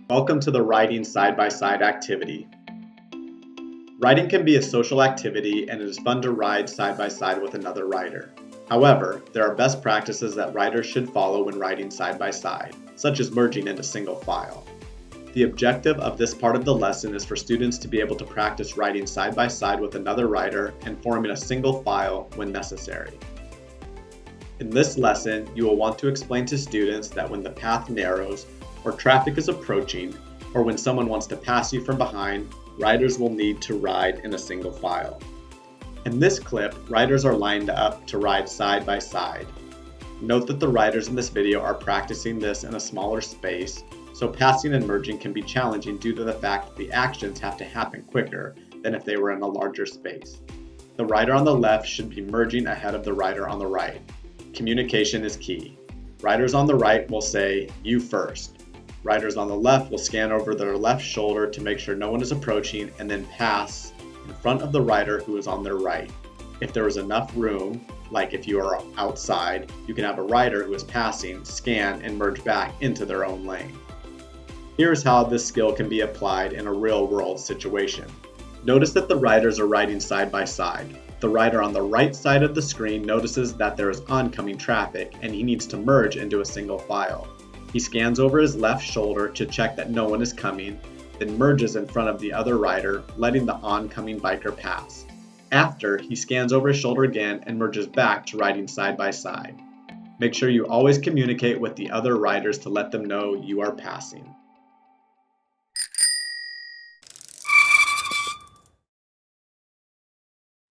Welcome to the Riding Side-by-Side activity. Riding can be a social activity and it is fun to ride side by side with another rider. However, there are best practices that riders should follow when riding side by side, such as merging into single file. The objective of this part of the lesson is for students to be able to practice riding side by side with another rider and forming a single file when necessary. In this lesson, you will want to explain to students that when the path narrows, or traffic is approaching, or when someone wants to pass you from behind, riders will need to ride in a single file. In this clip, riders are lined up to ride side by side. Note that the riders in this video are practicing this in a smaller space, so passing and merging can be challenging due to the fact that the actions have to happen quicker than if they were in a larger space. The rider on the left should be merging ahead of the rider on the right. Communication is key. Riders on the right will say, "You first." Riders on the left will scan over their left shoulder to make sure no one is approaching and then pass in front of the rider who is on their right. If there is enough room, like if you are outside, you can have a rider who is passing, scan, and merge back into their own lane. Here's how this skill can be applied in a real-world situation. Notice that the riders are riding side by side. The rider on the right side of the screen notices that there is oncoming traffic and he needs to merge into a single file. He scans over his left shoulder to check that no one is coming, then merges in front of the other rider, letting the oncoming biker pass. After, he scans over his shoulder again and merges back to riding side by side. Make sure you always communicate with the other riders to let them know you are passing.